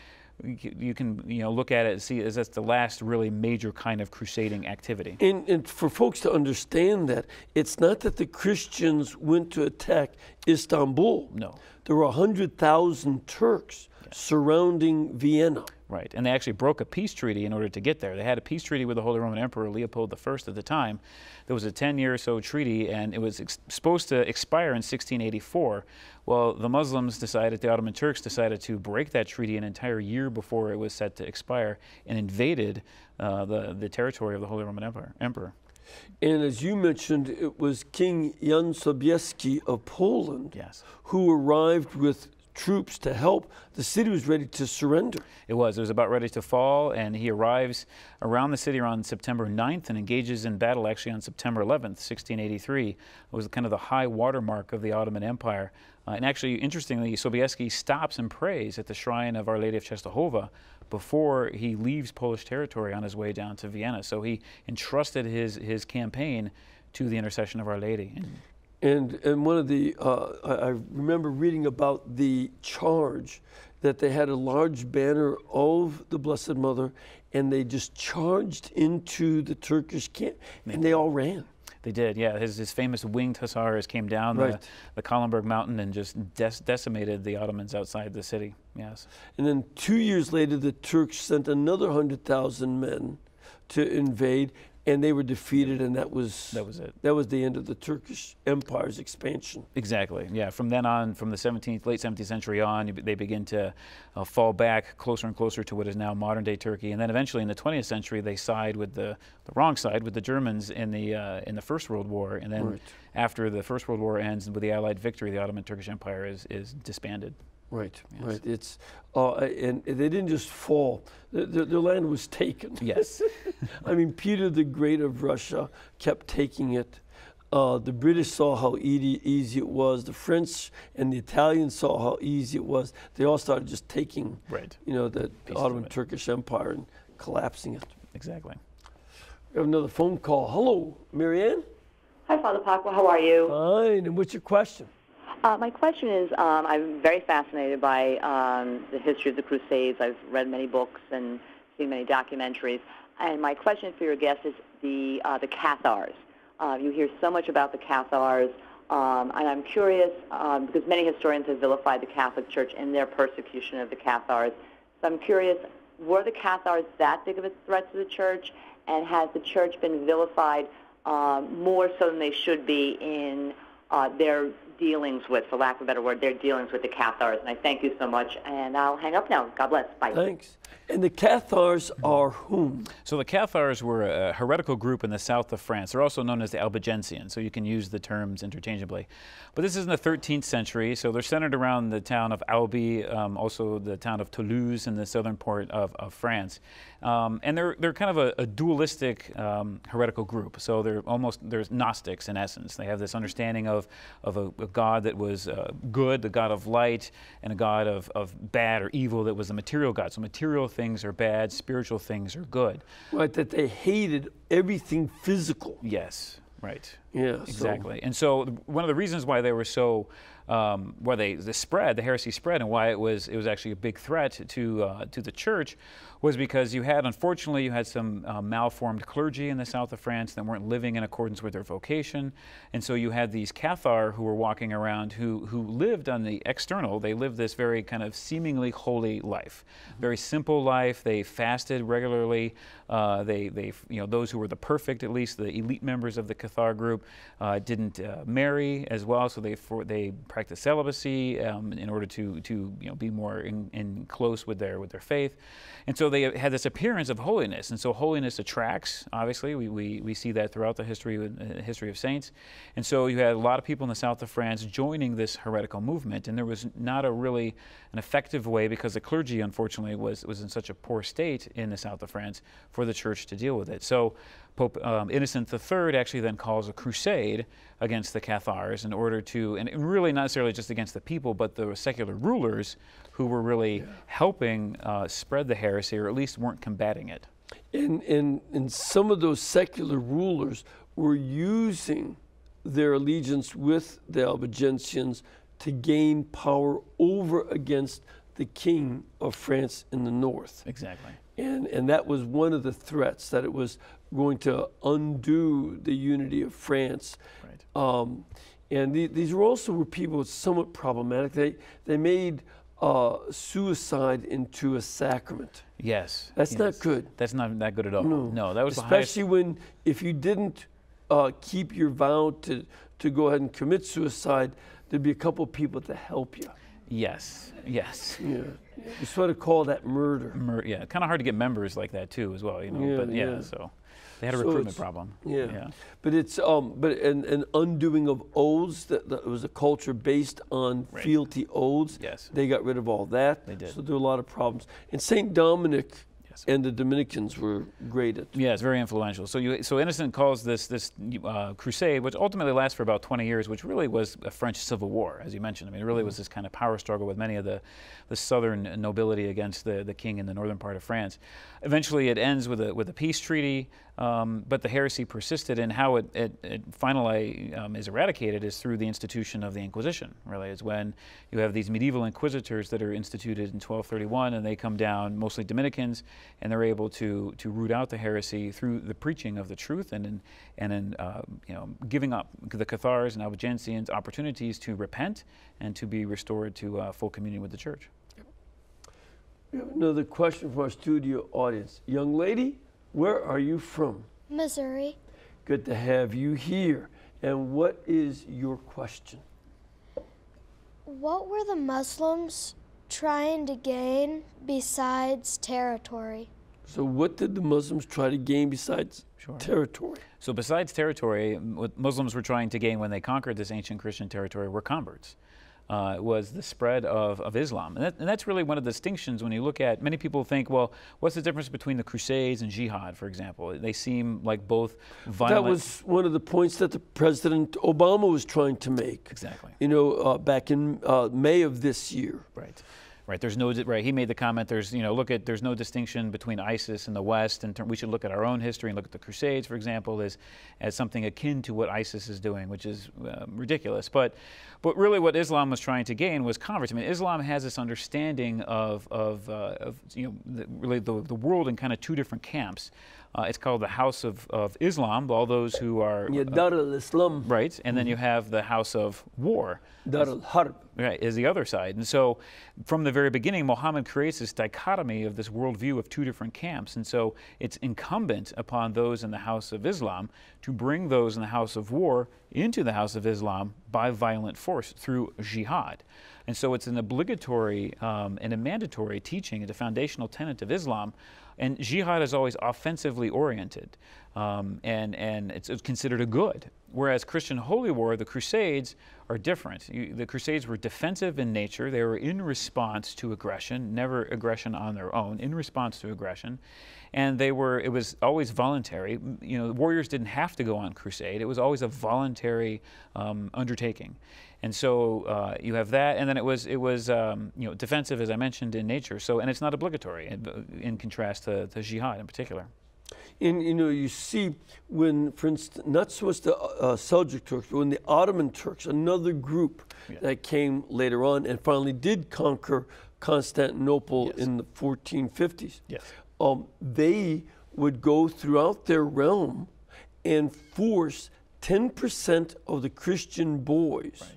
you can look at it and see as that's the last really major kind of crusading activity. And for folks to understand that, it's not that the Christians went to attack Istanbul. No. There were 100,000 Turks surrounding Vienna. Right, and they actually broke a peace treaty in order to get there. They had a peace treaty with the Holy Roman Emperor Leopold I at the time. There was a 10-year or so treaty, and it was supposed to expire in 1684. Well, the Muslims decided, the Ottoman Turks decided to break that treaty an entire year before it was set to expire and invaded the territory of the Holy Roman Emperor. And as you mentioned, it was King Jan Sobieski of Poland who arrived with troops to help. The city was ready to surrender. It was about ready to fall, and he arrives around the city around September 9th and engages in battle actually on September 11th, 1683. It was kind of the high watermark of the Ottoman Empire. And actually, interestingly, Sobieski stops and prays at the shrine of Our Lady of Częstochowa before he leaves Polish territory on his way down to Vienna. So he entrusted his campaign to the intercession of Our Lady. And one of the, I remember reading about the charge that they had a large banner of the Blessed Mother, and they just charged into the Turkish camp, and they all ran. They did, yeah. His famous winged hussars came down the Kahlenberg Mountain and just decimated the Ottomans outside the city, yes. And then 2 years later, the Turks sent another 100,000 men to invade, and they were defeated, and that was it. That was the end of the Turkish Empire's expansion. Exactly, yeah. From then on, from the late 17th century on, they begin to fall back closer and closer to what is now modern-day Turkey, and then eventually in the 20th century, they side with the wrong side with the Germans in the First World War, and then after the First World War ends with the Allied victory, the Ottoman Turkish Empire is disbanded. Right, right. It's and they didn't just fall; their land was taken. Yes, I mean Peter the Great of Russia kept taking it. The British saw how easy it was. The French and the Italians saw how easy it was. They all started just taking, the Ottoman Turkish Empire and collapsing it. Exactly. We have another phone call. Hello, Marianne. Hi, Father Pacwa. How are you? Fine. And what's your question? My question is, I'm very fascinated by the history of the Crusades. I've read many books and seen many documentaries. And my question for your guest is the Cathars. You hear so much about the Cathars, and I'm curious, because many historians have vilified the Catholic Church in their persecution of the Cathars. So I'm curious, were the Cathars that big of a threat to the Church? And has the Church been vilified more so than they should be in their dealings with, for lack of a better word, their dealings with the Cathars? And I thank you so much, and I'll hang up now. God bless. Bye. Thanks. And the Cathars are whom? So the Cathars were a heretical group in the south of France. They're also known as the Albigensians, so you can use the terms interchangeably. But this is in the 13th century, so they're centered around the town of Albi, also the town of Toulouse in the southern part of France. And they're kind of a dualistic heretical group. So they're Gnostics in essence. They have this understanding of a God that was good, the God of light, and a God of bad or evil that was the material God. So material things are bad, spiritual things are good. Right, that they hated everything physical. Yes, right. Yeah, exactly. And so one of the reasons why they were so, why the heresy spread, and why it was actually a big threat to the church, was because unfortunately, you had some malformed clergy in the south of France that weren't living in accordance with their vocation, and so you had these Cathar who were walking around who lived on the external. They lived this very kind of seemingly holy life, very simple life. They fasted regularly. Those who were the perfect, at least the elite members of the Cathar group, didn't marry as well, so they practiced celibacy in order to be more in close with their faith, and so they had this appearance of holiness, and so holiness attracts. Obviously, we see that throughout the history of saints, and so you had a lot of people in the south of France joining this heretical movement, and there was not an effective way, because the clergy, unfortunately, was in such a poor state in the south of France for the church to deal with it. So Pope Innocent III actually then calls a crusade against the Cathars in order to, and really not necessarily just against the people, but the secular rulers who were really helping spread the heresy, or at least weren't combating it. And some of those secular rulers were using their allegiance with the Albigensians to gain power over against the king of France in the north. Exactly. And that was one of the threats, that it was going to undo the unity of France. Right. And these were also people somewhat problematic. They made suicide into a sacrament. Yes. That's not good. That's not that good at all. No, that was especially when, if you didn't keep your vow to go ahead and commit suicide, there'd be a couple of people to help you. Yes. Yes. Yeah. You sort of call that murder. Yeah. Kind of hard to get members like that too, as well. You know. Yeah, But yeah. So they had a recruitment problem. Yeah. But it's an undoing of oaths. That was a culture based on fealty oaths. Yes. They got rid of all that. They did. So there were a lot of problems. And Saint Dominic and the Dominicans were great at. Yeah, it's very influential. So Innocent calls this crusade, which ultimately lasts for about 20 years, which really was a French civil war, as you mentioned. I mean, it really was this kind of power struggle with many of the southern nobility against the king in the northern part of France. Eventually, it ends with a peace treaty, but the heresy persisted, and how it finally is eradicated is through the institution of the Inquisition. Really, is when you have these medieval inquisitors that are instituted in 1231, and they come down, mostly Dominicans, and they're able to root out the heresy through the preaching of the truth, and in giving up the Cathars and Albigensians opportunities to repent and to be restored to full communion with the Church. We have another question from our studio audience. Young lady, where are you from? Missouri. Good to have you here. And what is your question? What were the Muslims trying to gain besides territory? So what did the Muslims try to gain besides territory? So besides territory, what Muslims were trying to gain when they conquered this ancient Christian territory were converts. Was the spread of Islam. And that's really one of the distinctions when you look at, many people think, well, what's the difference between the Crusades and jihad, for example? They seem like both violent. That was one of the points that the President Obama was trying to make. Exactly. You know, back in May of this year. Right. Right. There's no. Right. He made the comment. There's. There's no distinction between ISIS and the West. And we should look at our own history and look at the Crusades, for example, as something akin to what ISIS is doing, which is ridiculous. But really, what Islam was trying to gain was converts. I mean, Islam has this understanding of really the world in kind of two different camps. It's called the House of Islam, all those who are... Dar al-Islam. Right, and then you have the House of War. Dar al-Harb. Right, is the other side. And so from the very beginning, Muhammad creates this dichotomy of this worldview of two different camps. And so it's incumbent upon those in the House of Islam to bring those in the House of War into the House of Islam by violent force through jihad. And so it's an obligatory and a mandatory teaching, the foundational tenet of Islam. And jihad is always offensively oriented, and it's considered a good. Whereas Christian holy war, the Crusades, are different. The Crusades were defensive in nature. They were in response to aggression, never aggression on their own, in response to aggression. And it was always voluntary. You know, the warriors didn't have to go on crusade. It was always a voluntary undertaking. And so you have that, and then it was defensive, as I mentioned, in nature. So, and it's not obligatory in contrast to jihad in particular. And you see when, for instance, not so much the Seljuk Turks, but when the Ottoman Turks, another group that came later on and finally did conquer Constantinople in the 1450s. Yes. They would go throughout their realm and force 10% of the Christian boys. Right.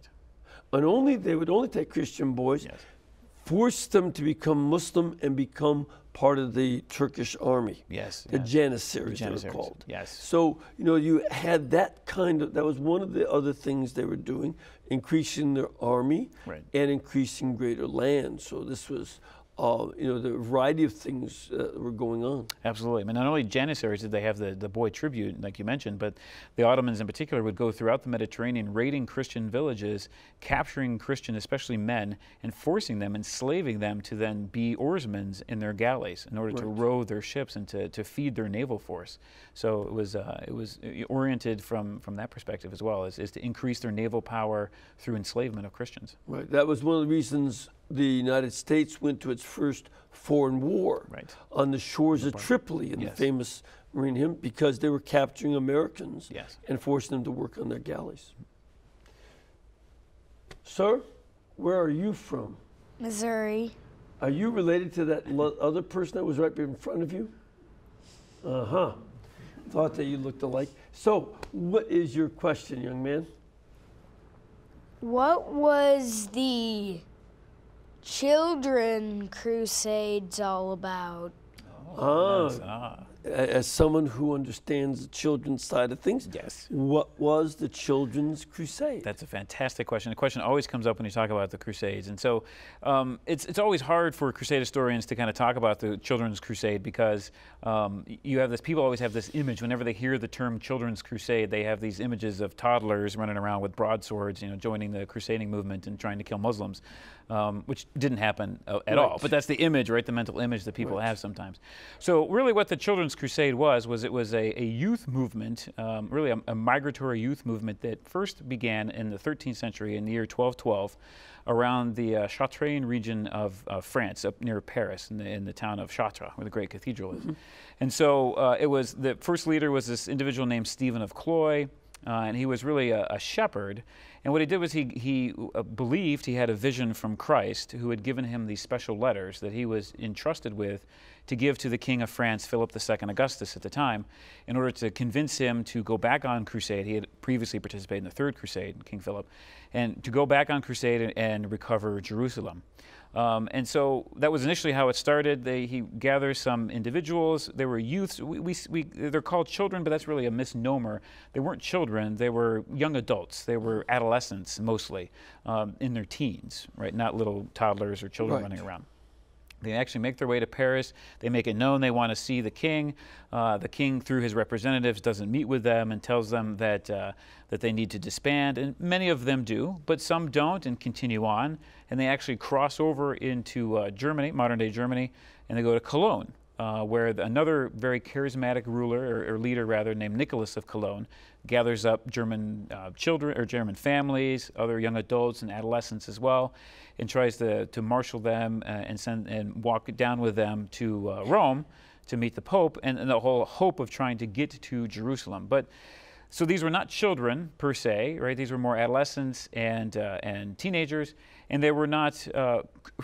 And they would only take Christian boys, force them to become Muslim and become part of the Turkish army. The Janissaries, they were called. So, you had that that was one of the other things they were doing, increasing their army and increasing greater land. So this was, the variety of things that were going on. Absolutely. I mean, not only Janissaries did they have the boy tribute, like you mentioned, but the Ottomans in particular would go throughout the Mediterranean, raiding Christian villages, capturing Christian, especially men, and forcing them, enslaving them to then be oarsmen in their galleys in order to row their ships and to feed their naval force. So it was oriented from that perspective as well, is to increase their naval power through enslavement of Christians. Right. That was one of the reasons the United States went to its first foreign war on the shores of Tripoli in the famous Marine hymn, because they were capturing Americans and forcing them to work on their galleys. Sir, where are you from? Missouri. Are you related to that other person that was right in front of you? Uh-huh. Thought that you looked alike. So, what is your question, young man? What was the Children Crusades all about? As someone who understands the children's side of things, yes. What was the Children's Crusade? That's a fantastic question. The question always comes up when you talk about the Crusades. And so it's always hard for Crusade historians to kind of talk about the Children's Crusade because you have this, people always have this image. Whenever they hear the term Children's Crusade, they have these images of toddlers running around with broadswords, joining the crusading movement and trying to kill Muslims, which didn't happen at all. But that's the image, right? The mental image that people have sometimes. So really what the Children's Crusade was it was a youth movement, really a migratory youth movement that first began in the 13th century in the year 1212 around the Chartrain region of France, up near Paris in the town of Chartres, where the great cathedral is. And so it was, the first leader was this individual named Stephen of Cloy, and he was really a shepherd. And what he did was he believed he had a vision from Christ, who had given him these special letters that he was entrusted with to give to the King of France, Philip II Augustus at the time, in order to convince him to go back on crusade. He had previously participated in the Third Crusade, King Philip, and to go back on crusade and recover Jerusalem. And so that was initially how it started. He gathers some individuals. They were youths. They're called children, but that's really a misnomer. They weren't children. They were young adults. They were adolescents mostly, in their teens, right? Not little toddlers or children running around. They actually make their way to Paris. They make it known they want to see the king. The king, through his representatives, doesn't meet with them and tells them that they need to disband. And many of them do, but some don't and continue on. And they actually cross over into Germany, modern-day Germany, and they go to Cologne, where another very charismatic ruler, or leader rather, named Nicholas of Cologne, gathers up German children, or German families, other young adults and adolescents as well, and tries to marshal them and walk down with them to Rome to meet the Pope, and the whole hope of trying to get to Jerusalem. But so these were not children per se, right? These were more adolescents and teenagers, and they were not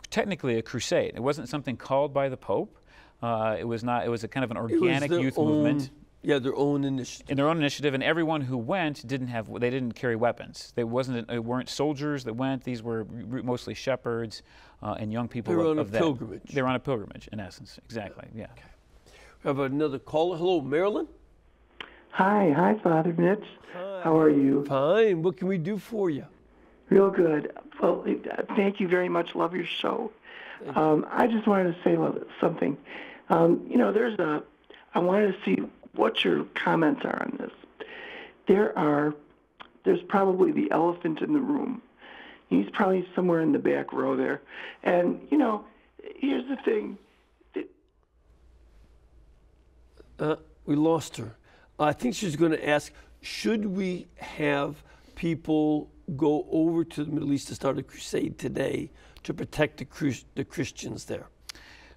technically a crusade. It wasn't something called by the Pope. It was not. It was a kind of an organic youth movement. Yeah, their own initiative. In their own initiative, and everyone who went they didn't carry weapons. They weren't soldiers that went. These were mostly shepherds and young people. They were on a pilgrimage. They were on a pilgrimage, in essence. Exactly. Yeah. Okay. We have another caller. Hello, Marilyn. Hi, Father Mitch. Hi. How are you? Fine. What can we do for you? Real good. Well, thank you very much. Love your show. I just wanted to say something. I wanted to see what your comments are on this. There's probably the elephant in the room. He's probably somewhere in the back row there. And, here's the thing. We lost her. I think she's going to ask, should we have people go over to the Middle East to start a crusade today to protect the Christians there?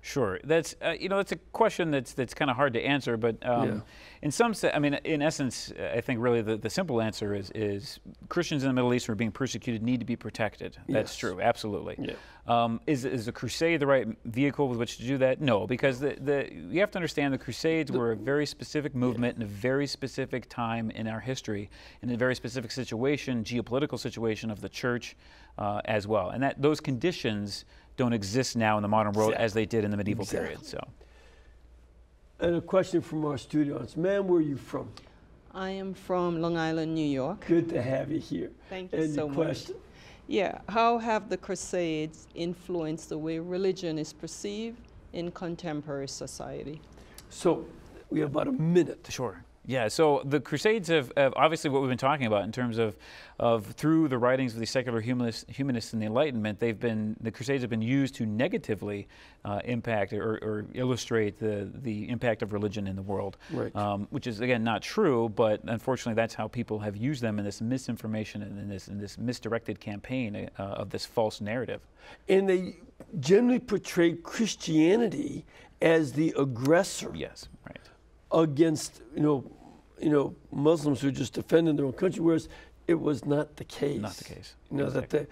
Sure, that's that's a question that's kind of hard to answer, but in some sense, in essence, I think really the simple answer is Christians in the Middle East who are being persecuted need to be protected. That's true, absolutely. Yeah. Is the crusade the right vehicle with which to do that? No, because you have to understand the Crusades were a very specific movement in a very specific time in our history, in a very specific situation, geopolitical situation of the church as well, and those conditions don't exist now in the modern world as they did in the medieval period. So, and a question from our studio audience. Ma'am, where are you from? I am from Long Island, New York. Good to have you here. Thank you so much. Yeah, how have the Crusades influenced the way religion is perceived in contemporary society? So, we have about a minute. Sure. Yeah, so the Crusades have obviously what we've been talking about in terms of through the writings of the secular humanists and the Enlightenment, the Crusades have been used to negatively impact or illustrate the impact of religion in the world, which is again not true, but unfortunately that's how people have used them in this misinformation and in this misdirected campaign of this false narrative. And they generally portrayed Christianity as the aggressor. Yes, right. Against Muslims who are just defending their own country, whereas it was not the case. Not the case. That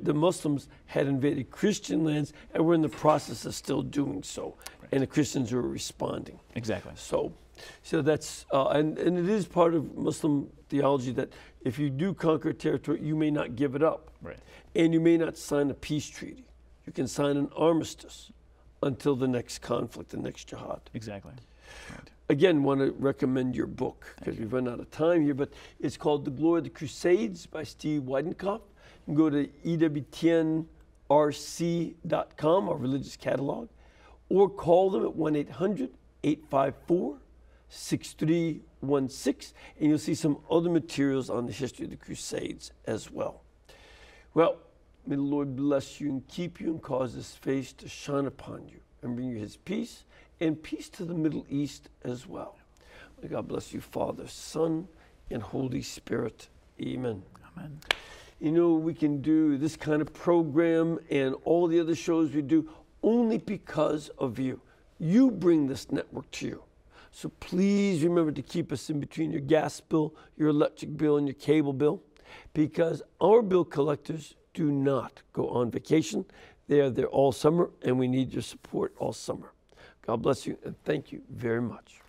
the Muslims had invaded Christian lands and were in the process of still doing so, and the Christians were responding. Exactly. So that's and it is part of Muslim theology that if you do conquer territory, you may not give it up, right? And you may not sign a peace treaty. You can sign an armistice until the next conflict, the next jihad. Exactly. Right. Again, want to recommend your book because we've run out of time here, but it's called The Glory of the Crusades by Steve Weidenkopf. You can go to EWTNRC.com, our religious catalog, or call them at 1-800-854-6316, and you'll see some other materials on the history of the Crusades as well. Well, may the Lord bless you and keep you and cause His face to shine upon you and bring you His peace and peace to the Middle East as well. May God bless you, Father, Son, and Holy Spirit. Amen. Amen. We can do this kind of program and all the other shows we do only because of you. You bring this network to you. So please remember to keep us in between your gas bill, your electric bill, and your cable bill, because our bill collectors do not go on vacation. They are there all summer, and we need your support all summer. God bless you, and thank you very much.